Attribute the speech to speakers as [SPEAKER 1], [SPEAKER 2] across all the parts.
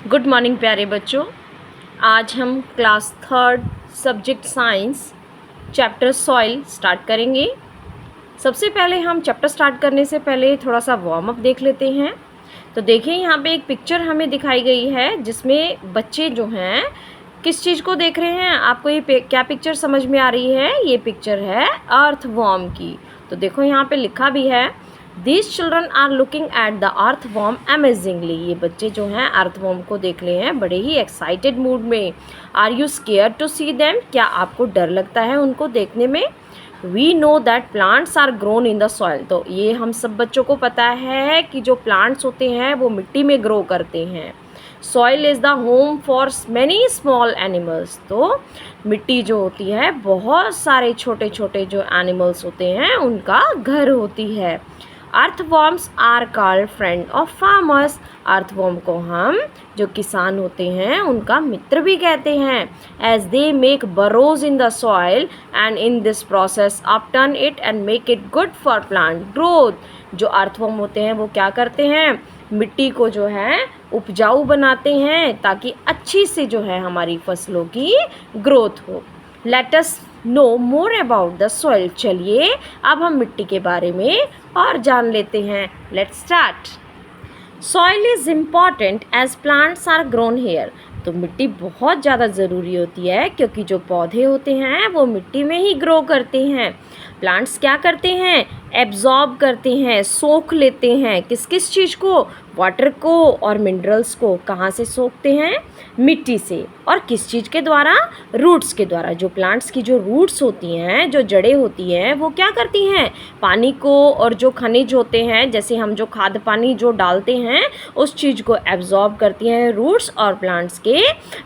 [SPEAKER 1] Good morning प्यारे बच्चों। आज हम class third subject science chapter soil start करेंगे। सबसे पहले हम चैप्टर स्टार्ट करने से पहले थोड़ा सा वार्म अप देख लेते हैं। तो देखिए यहाँ पे एक पिक्चर हमें दिखाई गई है जिसमें बच्चे जो हैं किस चीज़ को देख रहे हैं। आपको ये क्या पिक्चर समझ में आ रही है? ये पिक्चर है अर्थवॉर्म की। तो देखो यहाँ पे लिखा भी है These children are looking at the earthworm amazingly। ये बच्चे जो हैं अर्थवॉर्म को देख रहे हैं बड़े ही एक्साइटेड मूड में। Are you scared to see them? क्या आपको डर लगता है उनको देखने में? We know that plants are grown in the soil। तो ये हम सब बच्चों को पता है कि जो प्लांट्स होते हैं वो मिट्टी में ग्रो करते हैं। Soil is the home for many small animals. तो मिट्टी जो होती है बहुत सारे छोटे छोटे जो एनिमल्स होते हैं उनका घर होती है। Earthworms are called friend of farmers. Earthworm को हम जो किसान होते हैं उनका मित्र भी कहते हैं। As they make burrows in the soil and in this process upturn it and make it good for plant growth. जो अर्थवॉर्म होते हैं वो क्या करते हैं? मिट्टी को जो है उपजाऊ बनाते हैं ताकि अच्छी से जो है हमारी फसलों की ग्रोथ हो। Let us know more about the soil. चलिए अब हम मिट्टी के बारे में और जान लेते हैं। Let's start. Soil is important as plants are grown here. तो मिट्टी बहुत ज़्यादा ज़रूरी होती है क्योंकि जो पौधे होते हैं वो मिट्टी में ही ग्रो करते हैं। प्लांट्स क्या करते हैं? एब्जॉर्ब करते हैं, सोख लेते हैं। किस किस चीज़ को? वाटर को और मिनरल्स को। कहाँ से सोखते हैं? मिट्टी से। और किस चीज़ के द्वारा? रूट्स के द्वारा। जो प्लांट्स की जो रूट्स होती हैं, जो जड़ें होती हैं, वो क्या करती हैं? पानी को और जो खनिज होते हैं, जैसे हम जो खाद पानी जो डालते हैं उस चीज़ को एब्जॉर्ब करती हैं रूट्स और प्लांट्स के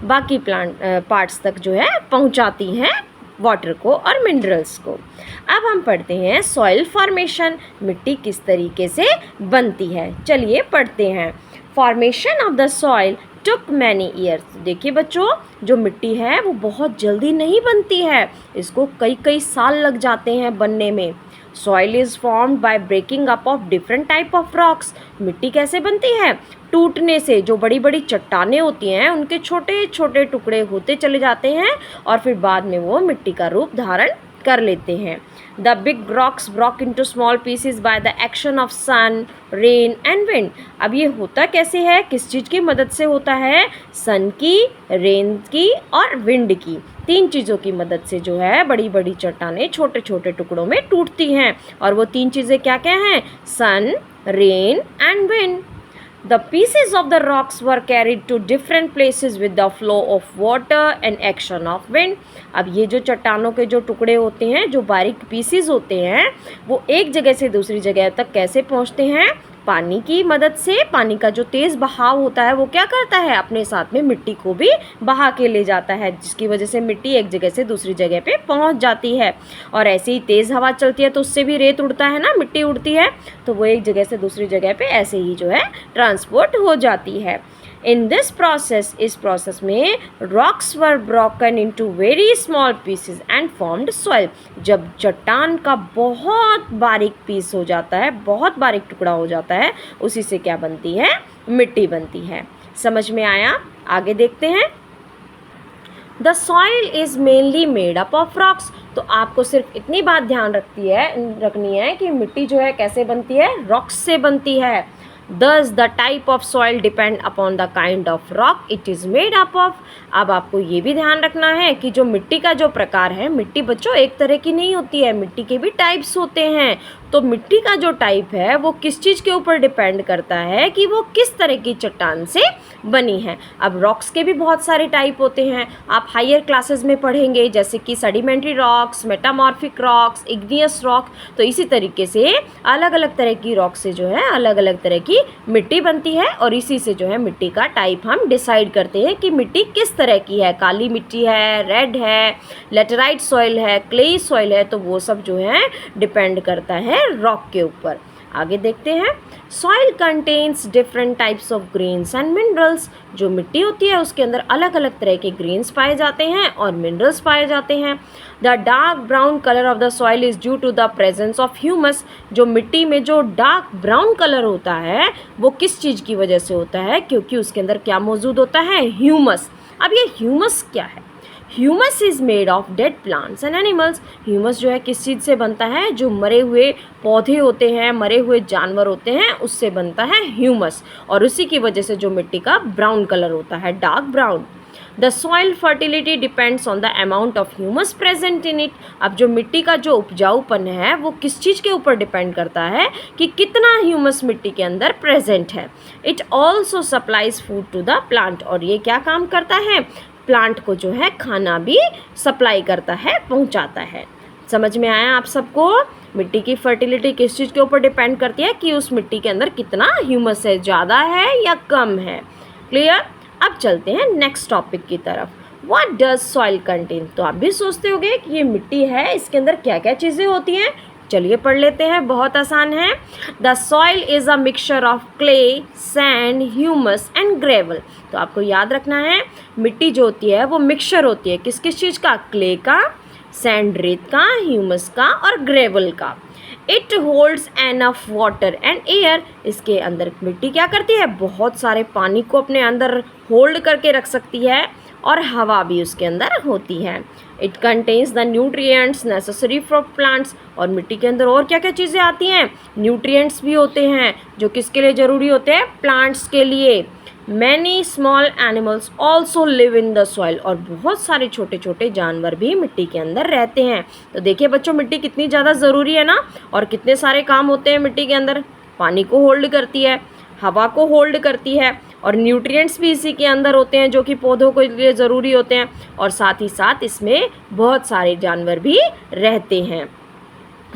[SPEAKER 1] बाकी पार्ट्स तक जो है पहुंचाती हैं वाटर को और मिनरल्स को। अब हम पढ़ते हैं सॉइल फॉर्मेशन। मिट्टी किस तरीके से बनती है, चलिए पढ़ते हैं। Formation of the soil took many years. देखिए बच्चों, जो मिट्टी है वो बहुत जल्दी नहीं बनती है, इसको कई कई साल लग जाते हैं बनने में। Soil is formed by breaking up of different type of rocks. मिट्टी कैसे बनती है? टूटने से। जो बड़ी बड़ी चट्टानें होती हैं उनके छोटे छोटे टुकड़े होते चले जाते हैं और फिर बाद में वो मिट्टी का रूप धारण कर लेते हैं। The big rocks broke into small pieces by the action of sun, rain and wind. अब ये होता कैसे है? किस चीज़ की मदद से होता है? सन की, रेन की और विंड की। तीन चीज़ों की मदद से जो है बड़ी बड़ी चट्टानें छोटे छोटे टुकड़ों में टूटती हैं। और वो तीन चीज़ें क्या क्या हैं? Sun, rain and wind. The pieces of the rocks were carried to different places with the flow of water and action of wind। अब ये जो चट्टानों के जो टुकड़े होते हैं, जो बारीक पीसेस होते हैं, वो एक जगह से दूसरी जगह तक कैसे पहुंचते हैं? पानी की मदद से। पानी का जो तेज़ बहाव होता है वो क्या करता है? अपने साथ में मिट्टी को भी बहा के ले जाता है, जिसकी वजह से मिट्टी एक जगह से दूसरी जगह पे पहुंच जाती है। और ऐसे ही तेज़ हवा चलती है तो उससे भी रेत उड़ता है ना, मिट्टी उड़ती है, तो वो एक जगह से दूसरी जगह पे ऐसे ही जो है ट्रांसपोर्ट हो जाती है। इन दिस प्रोसेस, इस प्रोसेस में rocks were broken into very small pieces and formed soil. जब चट्टान का बहुत बारीक पीस हो जाता है, बहुत बारीक टुकड़ा हो जाता है, उसी से क्या बनती है? मिट्टी बनती है। समझ में आया? आगे देखते हैं। The soil is mainly made up of rocks. तो आपको सिर्फ इतनी बात ध्यान रखनी है कि मिट्टी जो है कैसे बनती है? रॉक्स से बनती है। Thus the type of soil depend upon the kind of rock it is made up of। अब आपको ये भी ध्यान रखना है कि जो मिट्टी का जो प्रकार है, मिट्टी बच्चों एक तरह की नहीं होती है, मिट्टी के भी टाइप्स होते हैं। तो मिट्टी का जो टाइप है वो किस चीज़ के ऊपर डिपेंड करता है कि वो किस तरह की चट्टान से बनी है। अब रॉक्स के भी बहुत सारे टाइप होते हैं, आप हायर क्लासेस में पढ़ेंगे, जैसे कि sedimentary rocks, metamorphic rocks, igneous rock. तो इसी तरीके से अलग अलग तरह की रॉक से जो है अलग अलग तरह की मिट्टी बनती है और इसी से जो है मिट्टी का टाइप हम डिसाइड करते हैं कि मिट्टी किस तरह की है। काली मिट्टी है, रेड है, लेटराइट सॉइल है, क्लेई सॉइल है, तो वो सब जो है डिपेंड करता है रॉक के ऊपर। आगे देखते हैं, soil contains different types of grains and minerals. जो मिट्टी होती है उसके अंदर अलग अलग तरह के ग्रेन्स पाए जाते हैं और मिनरल्स पाए जाते हैं। The dark brown colour of the soil is due to the presence of humus. जो मिट्टी में जो डार्क ब्राउन कलर होता है वो किस चीज़ की वजह से होता है? क्योंकि उसके अंदर क्या मौजूद होता है? ह्यूमस। अब ये ह्यूमस क्या है? Humus is made of dead plants and animals. Humus जो है किस चीज़ से बनता है? जो मरे हुए पौधे होते हैं, मरे हुए जानवर होते हैं, उससे बनता है ह्यूमस, और उसी की वजह से जो मिट्टी का ब्राउन कलर होता है, dark brown. The soil fertility depends on the amount of humus present in it. अब जो मिट्टी का जो उपजाऊपन है वो किस चीज़ के ऊपर डिपेंड करता है कि कितना ह्यूमस मिट्टी के अंदर प्रेजेंट है। It also supplies food to the plant. और ये क्या काम करता है? प्लांट को जो है खाना भी सप्लाई करता है, पहुंचाता है। समझ में आया आप सबको? मिट्टी की फर्टिलिटी किस चीज़ के ऊपर डिपेंड करती है कि उस मिट्टी के अंदर कितना ह्यूमस है, ज़्यादा है या कम है। क्लियर? अब चलते हैं नेक्स्ट टॉपिक की तरफ। What does soil contain? तो आप भी सोचते होंगे कि ये मिट्टी है, इसके अंदर क्या क्या चीज़ें होती हैं। चलिए पढ़ लेते हैं, बहुत आसान है। The soil is a mixture of clay, sand, humus and gravel. तो आपको याद रखना है, मिट्टी जो होती है वो मिक्सचर होती है किस किस चीज़ का? क्ले का, सैंड रेत का, ह्यूमस का और ग्रेवल का। It holds enough water and air. इसके अंदर मिट्टी क्या करती है? बहुत सारे पानी को अपने अंदर होल्ड करके रख सकती है और हवा भी उसके अंदर होती है। It contains the nutrients necessary for plants. और मिट्टी के अंदर और क्या क्या चीज़ें आती हैं? न्यूट्रिएंट्स भी होते हैं जो किसके लिए ज़रूरी होते हैं? प्लांट्स के लिए। Many small animals also live in the soil. और बहुत सारे छोटे छोटे जानवर भी मिट्टी के अंदर रहते हैं। तो देखिए बच्चों, मिट्टी कितनी ज़्यादा ज़रूरी है ना, और कितने सारे काम होते हैं मिट्टी के अंदर। पानी को होल्ड करती है, हवा को होल्ड करती है, और न्यूट्रिएंट्स भी इसी के अंदर होते हैं जो कि पौधों के लिए ज़रूरी होते हैं, और साथ ही साथ इसमें बहुत सारे जानवर भी रहते हैं।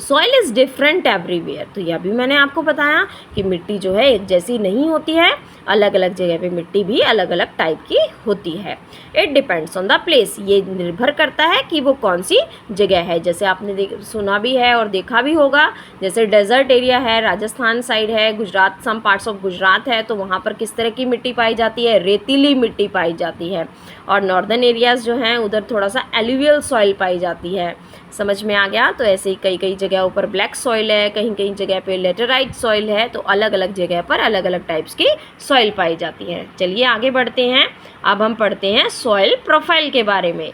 [SPEAKER 1] Soil is different everywhere. तो यह भी मैंने आपको बताया कि मिट्टी जो है एक जैसी नहीं होती है, अलग अलग जगह पे मिट्टी भी अलग अलग टाइप की होती है। It depends on the place. ये निर्भर करता है कि वो कौन सी जगह है। जैसे आपने सुना भी है और देखा भी होगा, जैसे डेजर्ट एरिया है, राजस्थान साइड है, Gujarat, some parts of Gujarat है, तो वहाँ पर किस तरह की मिट्टी पाई जाती है? रेतीली मिट्टी पाई जाती है। और नॉर्दर्न एरियाज़ जो हैं उधर थोड़ा सा एलुवियल सॉइल पाई जाती है। समझ में आ गया? तो ऐसे ही कई कई जगहों पर ब्लैक सॉइल है, कहीं कहीं जगह पे लेटेराइट सॉइल है। तो अलग अलग जगह पर अलग अलग टाइप्स की सॉइल पाई जाती है। चलिए आगे बढ़ते हैं। अब हम पढ़ते हैं सॉइल प्रोफाइल के बारे में।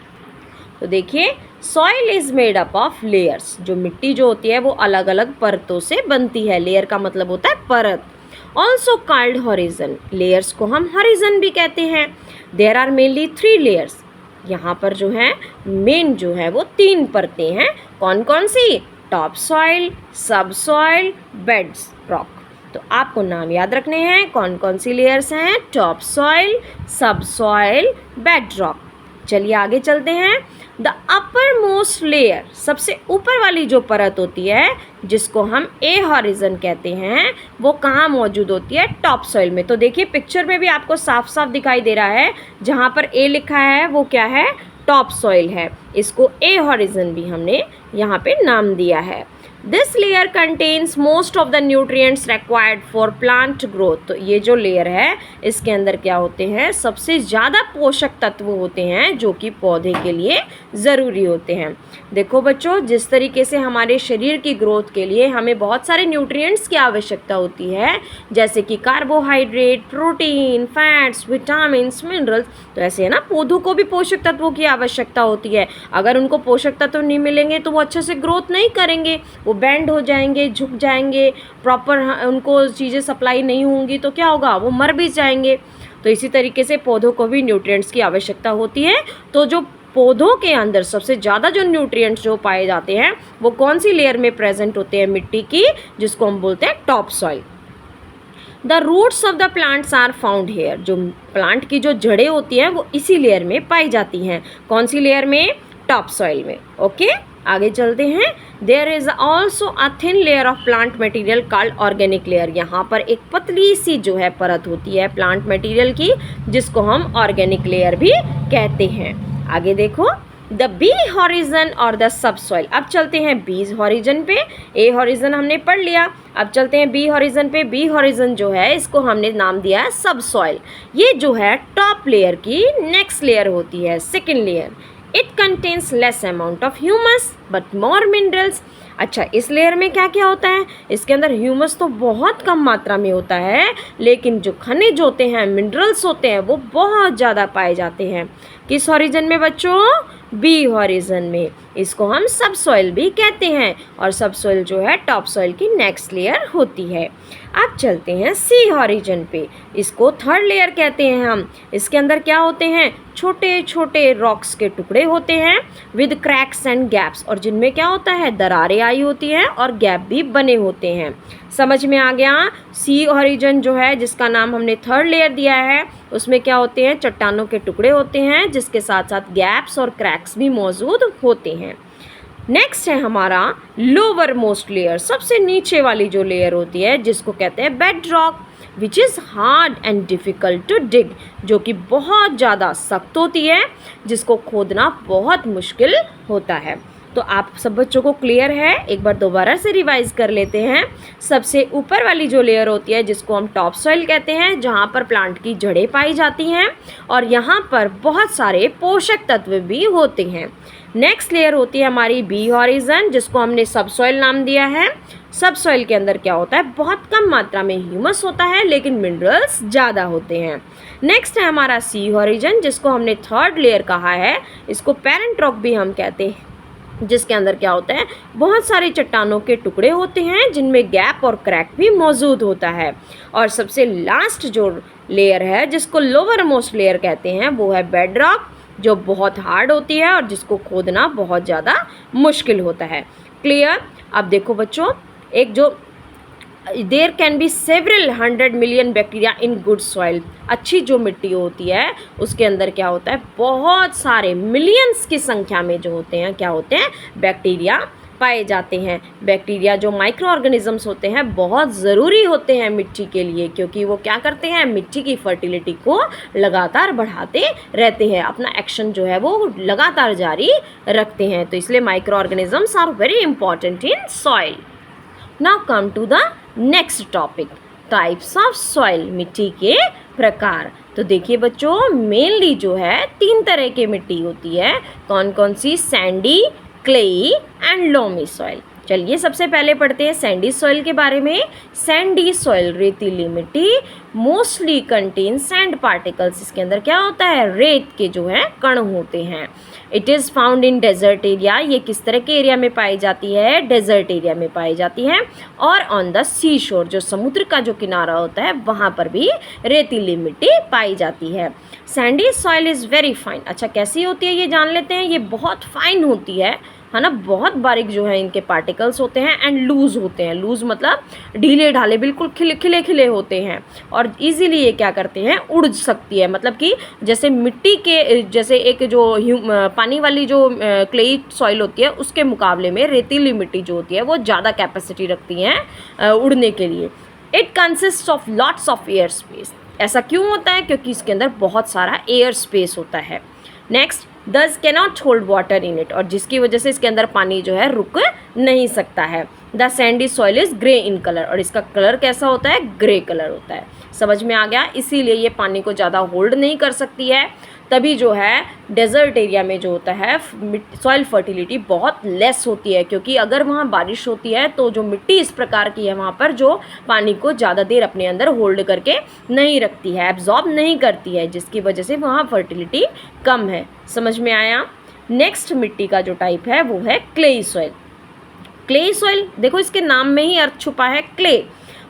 [SPEAKER 1] तो देखिए, soil is made up of layers. जो मिट्टी जो होती है वो अलग अलग परतों से बनती है। लेयर का मतलब होता है परत। Also called horizon. लेयर्स को हम हॉरिजन भी कहते हैं। There are mainly 3 layers. यहाँ पर जो है मेन जो है वो 3 परतें हैं। कौन कौन सी? टॉप सॉइल, सब सॉइल, बेड्स रॉक। तो आपको नाम याद रखने हैं कौन कौन सी लेयर्स हैं? टॉप सॉइल, सब सॉइल, बेड रॉक। चलिए आगे चलते हैं। द अपर मोस्ट लेयर, सबसे ऊपर वाली जो परत होती है जिसको हम ए हॉरिजन कहते हैं, वो कहाँ मौजूद होती है? टॉप सॉइल में। तो देखिए पिक्चर में भी आपको साफ साफ दिखाई दे रहा है, जहाँ पर ए लिखा है वो क्या है? टॉप सॉइल है। इसको ए हॉरिजन भी हमने यहाँ पे नाम दिया है। This layer contains most of the nutrients required for plant growth. तो ये जो लेयर है इसके अंदर क्या होते हैं? सबसे ज़्यादा पोषक तत्व होते हैं जो कि पौधे के लिए ज़रूरी होते हैं। देखो बच्चों, जिस तरीके से हमारे शरीर की ग्रोथ के लिए हमें बहुत सारे न्यूट्रिएंट्स की आवश्यकता होती है, जैसे कि carbohydrate, protein, fats, vitamins, minerals, तो ऐसे है ना पौधों को भी पोषक तत्वों की आवश्यकता होती है। अगर उनको पोषक तत्व नहीं मिलेंगे तो वो अच्छे से ग्रोथ नहीं करेंगे, वो बैंड हो जाएंगे, झुक जाएंगे, प्रॉपर उनको चीज़ें सप्लाई नहीं होंगी तो क्या होगा? वो मर भी जाएंगे। तो इसी तरीके से पौधों को भी न्यूट्रिएंट्स की आवश्यकता होती है। तो जो पौधों के अंदर सबसे ज़्यादा जो न्यूट्रिएंट्स जो पाए जाते हैं वो कौन सी लेयर में प्रेजेंट होते हैं? मिट्टी की, जिसको हम बोलते हैं top soil. The roots of the plants are found here. जो प्लांट की जो जड़ें होती हैं वो इसी लेयर में पाई जाती हैं। कौन सी लेयर में? टॉप सॉइल में। ओके, आगे चलते हैं। There is also a thin layer of plant material called organic layer. यहाँ पर एक पतली सी जो है परत होती है प्लांट मटेरियल की, जिसको हम ऑर्गेनिक लेयर भी कहते हैं। आगे देखो, द बी हॉरिजन और द सब सॉइल। अब चलते हैं बी हॉरिजन पे। ए हॉरिजन हमने पढ़ लिया, अब चलते हैं बी हॉरिजन पे। बी हॉरिजन जो है इसको हमने नाम दिया है सब सॉइल। ये जो है टॉप लेयर की नेक्स्ट लेयर होती है, second layer. It contains less amount of humus but more minerals. अच्छा, इस लेयर में क्या क्या होता है? इसके अंदर ह्यूमस तो बहुत कम मात्रा में होता है, लेकिन जो खनिज होते हैं, मिनरल्स होते हैं, वो बहुत ज़्यादा पाए जाते हैं। किस हॉरिजन में बच्चों? बी हॉरिजन में। इसको हम सब सॉइल भी कहते हैं, और सब सॉइल जो है टॉप सॉइल की नेक्स्ट लेयर होती है। अब चलते हैं सी हॉरिजन पे। इसको थर्ड लेयर कहते हैं हम। इसके अंदर क्या होते हैं? छोटे छोटे रॉक्स के टुकड़े होते हैं विद क्रैक्स एंड गैप्स, और जिनमें क्या होता है? दरारें आई होती हैं और गैप भी बने होते हैं। समझ में आ गया? सी हॉरिजन जो है, जिसका नाम हमने थर्ड लेयर दिया है, उसमें क्या होते हैं? चट्टानों के टुकड़े होते हैं, जिसके साथ साथ गैप्स और क्रैक्स भी मौजूद होते हैं। नेक्स्ट है हमारा लोअर मोस्ट लेयर, सबसे नीचे वाली जो लेयर होती है, जिसको कहते हैं bedrock, which is hard and difficult to dig, जो कि बहुत ज़्यादा सख्त होती है, जिसको खोदना बहुत मुश्किल होता है। तो आप सब बच्चों को क्लियर है? एक बार दोबारा से रिवाइज कर लेते हैं। सबसे ऊपर वाली जो लेयर होती है, जिसको हम टॉप सॉइल कहते हैं, जहाँ पर प्लांट की जड़ें पाई जाती हैं और यहाँ पर बहुत सारे पोषक तत्व भी होते हैं। नेक्स्ट लेयर होती है हमारी बी हॉरिजन, जिसको हमने सब सॉइल नाम दिया है। सब सॉइल के अंदर क्या होता है? बहुत कम मात्रा में ह्यूमस होता है, लेकिन मिनरल्स ज़्यादा होते हैं। नेक्स्ट है हमारा सी हॉरिजन, जिसको हमने थर्ड लेयर कहा है। इसको पेरेंट रॉक भी हम कहते हैं, जिसके अंदर क्या होता है? बहुत सारे चट्टानों के टुकड़े होते हैं, जिनमें गैप और क्रैक भी मौजूद होता है। और सबसे लास्ट जो लेयर है, जिसको लोअर मोस्ट लेयर कहते हैं, वो है बेड रॉक, जो बहुत हार्ड होती है और जिसको खोदना बहुत ज़्यादा मुश्किल होता है। क्लियर? अब देखो बच्चों, एक जो there can be several 100 million bacteria in good soil. अच्छी जो मिट्टी होती है, उसके अंदर क्या होता है? बहुत सारे मिलियंस की संख्या में जो होते हैं, क्या होते हैं? बैक्टीरिया पाए जाते हैं। बैक्टीरिया जो माइक्रो ऑर्गेनिजम्स होते हैं, बहुत ज़रूरी होते हैं मिट्टी के लिए, क्योंकि वो क्या करते हैं? मिट्टी की फर्टिलिटी को लगातार बढ़ाते रहते हैं, अपना एक्शन जो है वो लगातार जारी रखते हैं। तो इसलिए microorganisms are very important in soil. Now come to the next topic, types of soil, मिट्टी के प्रकार। तो देखिए बच्चों, मेनली जो है 3 तरह की मिट्टी होती है। कौन कौन सी? Sandy, clayey and loamy soil. चलिए सबसे पहले पढ़ते हैं सैंडी सॉइल के बारे में। सैंडी सॉइल, रेतीली मिट्टी, मोस्टली कंटेन सैंड पार्टिकल्स। इसके अंदर क्या होता है? रेत के जो है कण होते हैं। It is found in desert area. ये किस तरह के एरिया में पाई जाती है? डेजर्ट एरिया में पाई जाती है। और ऑन द सी शोर, जो समुद्र का जो किनारा होता है, वहाँ पर भी रेतीली मिट्टी पाई जाती है। Sandy soil is very fine. अच्छा, कैसी होती है ये जान लेते हैं। ये बहुत फाइन होती है ना, बहुत बारीक जो है इनके पार्टिकल्स होते हैं, एंड लूज़ होते हैं। लूज़ मतलब ढीले ढाले, बिल्कुल खिले खिले होते हैं, और इजीली ये क्या करते हैं? उड़ सकती है। मतलब कि जैसे मिट्टी के, जैसे एक जो पानी वाली जो क्लेई सॉइल होती है, उसके मुकाबले में रेतीली मिट्टी जो होती है वो ज़्यादा कैपेसिटी रखती हैं उड़ने के लिए। It consist of lots of air space. ऐसा क्यों होता है? क्योंकि इसके अंदर बहुत सारा एयर स्पेस होता है। नेक्स्ट, दस cannot hold water in it, और जिसकी वजह से इसके अंदर पानी जो है रुक नहीं सकता है। The Sandy soil is grey in colour, और इसका कलर कैसा होता है? ग्रे कलर होता है। समझ में आ गया? इसीलिए ये पानी को ज़्यादा होल्ड नहीं कर सकती है। तभी जो है डेजर्ट एरिया में जो होता है सॉइल फर्टिलिटी बहुत लेस होती है, क्योंकि अगर वहाँ बारिश होती है तो जो मिट्टी इस प्रकार की है, वहाँ पर जो पानी को ज़्यादा देर अपने अंदर होल्ड करके नहीं रखती है, एब्जॉर्ब नहीं करती है, जिसकी वजह से वहाँ फर्टिलिटी कम है। समझ में आया? नेक्स्ट मिट्टी का जो टाइप है वो है क्लेई सॉइल। क्लेई सॉइल, देखो इसके नाम में ही अर्थ छुपा है, क्ले।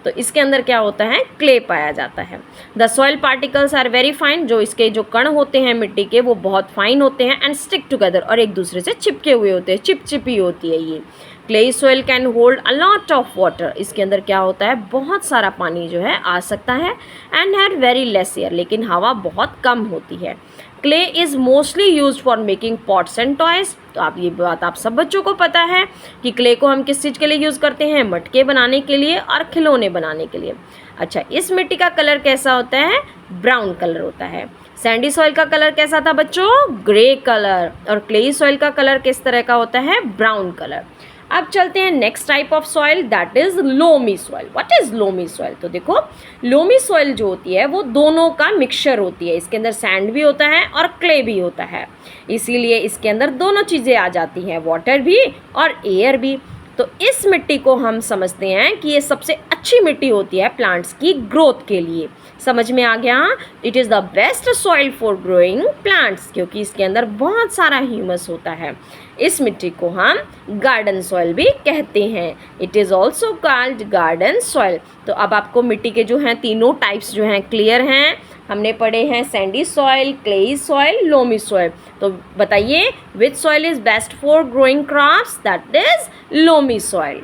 [SPEAKER 1] तो इसके अंदर क्या होता है? क्ले पाया जाता है। The soil particles are very fine. जो इसके जो कण होते हैं मिट्टी के, वो बहुत फाइन होते हैं, एंड स्टिक टुगेदर, और एक दूसरे से चिपके हुए होते हैं, चिपचिपी होती है ये। Clayey soil can hold a lot of water. इसके अंदर क्या होता है? बहुत सारा पानी जो है आ सकता है, and had very less air, लेकिन हवा बहुत कम होती है। Clay is mostly use for making pots and toys. तो आप ये बात आप सब बच्चों को पता है कि क्ले को हम किस चीज़ के लिए यूज़ करते हैं? मटके बनाने के लिए और खिलौने बनाने के लिए। अच्छा, इस मिट्टी का कलर कैसा होता है? ब्राउन कलर होता है। सैंडी सॉइल का कलर कैसा था बच्चों? Grey colour. और क्लेई सॉइल का कलर किस तरह का होता है? Brown colour. अब चलते हैं next type of soil, that is loamy soil. What is loamy soil? तो देखो, लोमी सॉइल जो होती है वो दोनों का मिक्सचर होती है। इसके अंदर सैंड भी होता है और क्ले भी होता है, इसीलिए इसके अंदर दोनों चीज़ें आ जाती हैं, वाटर भी और एयर भी। तो इस मिट्टी को हम समझते हैं कि ये सबसे अच्छी मिट्टी होती है प्लांट्स की ग्रोथ के लिए। समझ में आ गया? It is the best soil for growing plants, क्योंकि इसके अंदर बहुत सारा ह्यूमस होता है। इस मिट्टी को हम गार्डन सॉइल भी कहते हैं। It is also called garden soil. तो अब आपको मिट्टी के जो हैं तीनों टाइप्स जो हैं क्लियर हैं। हमने पढ़े हैं Sandy soil, clayey soil, loamy soil. तो बताइए, विच soil is best for growing crops? That is loamy soil.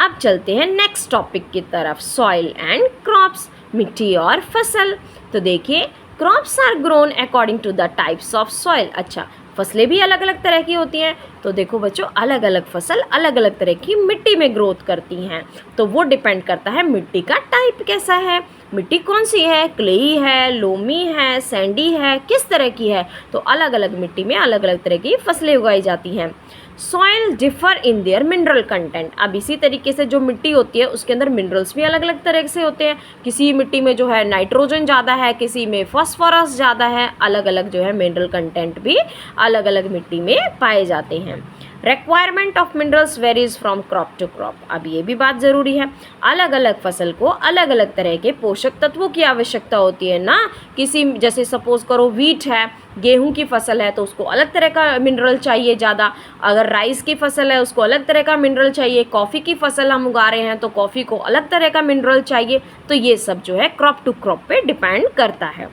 [SPEAKER 1] अब चलते हैं नेक्स्ट टॉपिक की तरफ, सॉइल एंड क्रॉप्स, मिट्टी और फसल। तो देखिए, crops are grown according to the types of soil. अच्छा, फसलें भी अलग अलग तरह की होती हैं। तो देखो बच्चों, अलग अलग फसल अलग अलग तरह की मिट्टी में ग्रोथ करती हैं। तो वो डिपेंड करता है मिट्टी का टाइप कैसा है, मिट्टी कौन सी है, क्लेई है, लोमी है, सैंडी है, किस तरह की है। तो अलग अलग मिट्टी में अलग अलग तरह की फसलें उगाई जाती हैं। Soil differ in their mineral content. अब इसी तरीके से जो मिट्टी होती है उसके अंदर मिनरल्स भी अलग अलग तरह से होते हैं। किसी मिट्टी में जो है नाइट्रोजन ज़्यादा है, किसी में फॉस्फोरस ज़्यादा है। अलग अलग जो है मिनरल कंटेंट भी अलग अलग मिट्टी में पाए जाते हैं। Requirement of minerals varies from crop to crop. अब ये भी बात ज़रूरी है, अलग अलग फसल को अलग अलग तरह के पोषक तत्वों की आवश्यकता होती है ना। किसी, जैसे सपोज करो व्हीट है, गेहूं की फसल है, तो उसको अलग तरह का मिनरल चाहिए ज़्यादा। अगर राइस की फसल है उसको अलग तरह का मिनरल चाहिए। कॉफ़ी की फसल हम उगा रहे हैं तो कॉफ़ी को अलग तरह का मिनरल चाहिए। तो ये सब जो है क्रॉप टू क्रॉप पे डिपेंड करता है।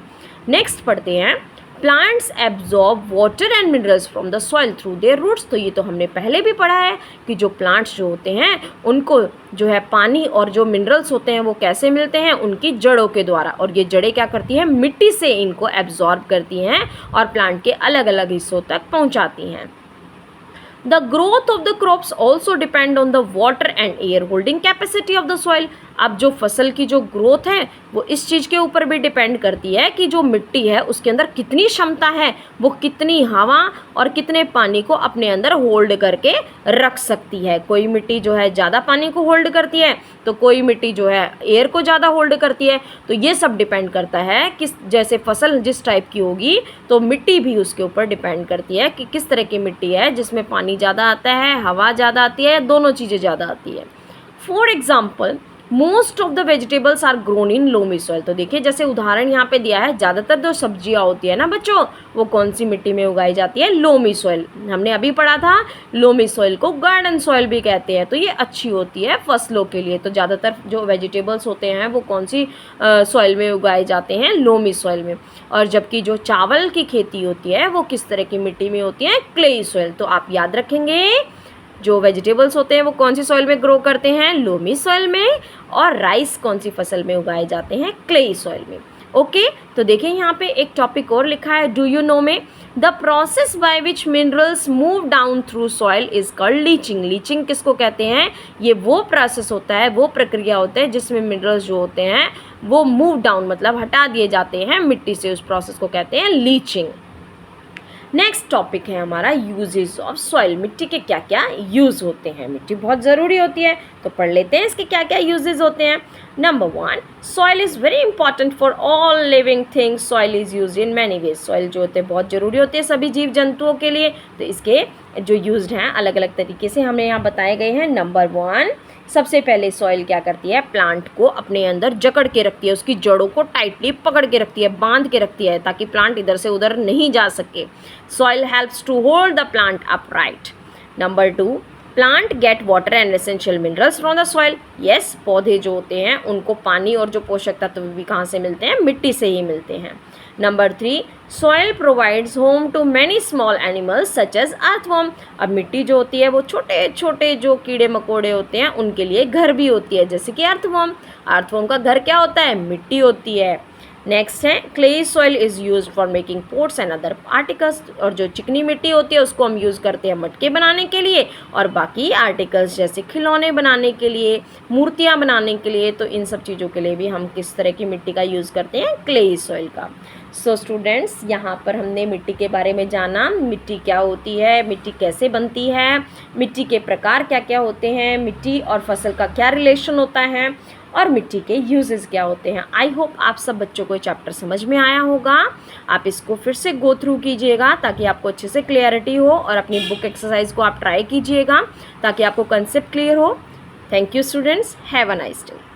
[SPEAKER 1] नेक्स्ट पढ़ते हैं, plants absorb water and minerals from the soil through their roots. तो ये तो हमने पहले भी पढ़ा है कि जो प्लांट्स जो होते हैं उनको जो है पानी और जो मिनरल्स होते हैं वो कैसे मिलते हैं? उनकी जड़ों के द्वारा। और ये जड़ें क्या करती हैं? मिट्टी से इनको एब्जॉर्ब करती हैं और प्लांट के अलग अलग हिस्सों तक पहुंचाती हैं। The growth of the crops also depend on the water and air holding capacity of the soil. अब जो फसल की जो ग्रोथ है वो इस चीज़ के ऊपर भी डिपेंड करती है कि जो मिट्टी है उसके अंदर कितनी क्षमता है, वो कितनी हवा और कितने पानी को अपने अंदर होल्ड करके रख सकती है। कोई मिट्टी जो है ज़्यादा पानी को होल्ड करती है तो कोई मिट्टी जो है एयर को ज़्यादा होल्ड करती है। तो ये सब डिपेंड करता है किस, जैसे फसल जिस टाइप की होगी तो मिट्टी भी उसके ऊपर डिपेंड करती है कि किस तरह की मिट्टी है, जिसमें पानी ज़्यादा आता है, हवा ज़्यादा आती है, दोनों चीज़ें ज़्यादा आती है। For example, most of the vegetables are grown in loamy soil. तो देखिए, जैसे उदाहरण यहाँ पे दिया है, ज़्यादातर जो सब्जियाँ होती है ना बच्चों, वो कौन सी मिट्टी में उगाई जाती है? Loamy soil. हमने अभी पढ़ा था लोमी सॉइल को गार्डन सॉइल भी कहते हैं। तो ये अच्छी होती है फसलों के लिए। तो ज़्यादातर जो वेजिटेबल्स होते हैं वो कौन सी सॉइल में उगाए जाते हैं? लोमी सॉइल में। और जबकि जो चावल की खेती होती है वो किस तरह की मिट्टी में होती है? Clayey soil. तो आप याद रखेंगे, जो वेजिटेबल्स होते हैं वो कौन सी सॉइल में ग्रो करते हैं? लोमी सॉइल में। और राइस कौन सी फसल में उगाए जाते हैं? क्लेई सॉइल में। ओके, तो देखिए यहाँ पे एक टॉपिक और लिखा है, डू यू नो में, the process by which minerals move down through soil is called leaching. Leaching किसको कहते हैं? ये वो प्रोसेस होता है, वो प्रक्रिया होता है जिसमें मिनरल्स जो होते हैं वो मूव डाउन मतलब हटा दिए जाते हैं मिट्टी से। उस प्रोसेस को कहते हैं लीचिंग। नेक्स्ट टॉपिक है हमारा यूजेस ऑफ सॉइल। मिट्टी के क्या क्या यूज़ होते हैं? मिट्टी बहुत ज़रूरी होती है, तो पढ़ लेते हैं इसके क्या क्या यूजेस होते हैं। Number 1, soil is very important for all living things. Soil is use in many ways. Soil जो होते हैं बहुत ज़रूरी होते हैं सभी जीव जंतुओं के लिए। तो इसके जो यूज्ड हैं अलग अलग तरीके से हमें यहाँ बताए गए हैं। नंबर 1, सबसे पहले सॉइल क्या करती है? प्लांट को अपने अंदर जकड़ के रखती है, उसकी जड़ों को टाइटली पकड़ के रखती है, बांध के रखती है, ताकि प्लांट इधर से उधर नहीं जा सके। Soil helps to hold the plant upright. Number 2, plant get water and essential minerals from the soil. Yes, पौधे जो होते हैं उनको पानी और जो पोषक तत्व भी कहाँ से मिलते हैं? मिट्टी से ही मिलते हैं। Number 3, soil provides home to many small animals such as earthworm. अब मिट्टी जो होती है वो छोटे छोटे जो कीड़े मकोड़े होते हैं उनके लिए घर भी होती है, जैसे कि अर्थवर्म। अर्थवर्म का घर क्या होता है? मिट्टी होती है। नेक्स्ट है clay soil is use for making pots and other articles, और जो चिकनी मिट्टी होती है उसको हम यूज़ करते हैं मटके बनाने के लिए और बाकी आर्टिकल्स जैसे खिलौने बनाने के लिए, मूर्तियाँ बनाने के लिए, तो इन सब चीज़ों के लिए भी हम किस तरह की मिट्टी का यूज़ करते हैं, क्ले सॉइल का। सो स्टूडेंट्स, यहाँ पर हमने मिट्टी के बारे में जाना, मिट्टी क्या होती है, मिट्टी कैसे बनती है, मिट्टी के प्रकार क्या क्या होते हैं, मिट्टी और फसल का क्या रिलेशन होता है, और मिट्टी के यूजेस क्या होते हैं। आई होप आप सब बच्चों को ये चैप्टर समझ में आया होगा। आप इसको फिर से गो थ्रू कीजिएगा ताकि आपको अच्छे से क्लियरिटी हो, और अपनी बुक एक्सरसाइज को आप ट्राई कीजिएगा ताकि आपको कंसेप्ट क्लियर हो। Thank you students, have a nice day.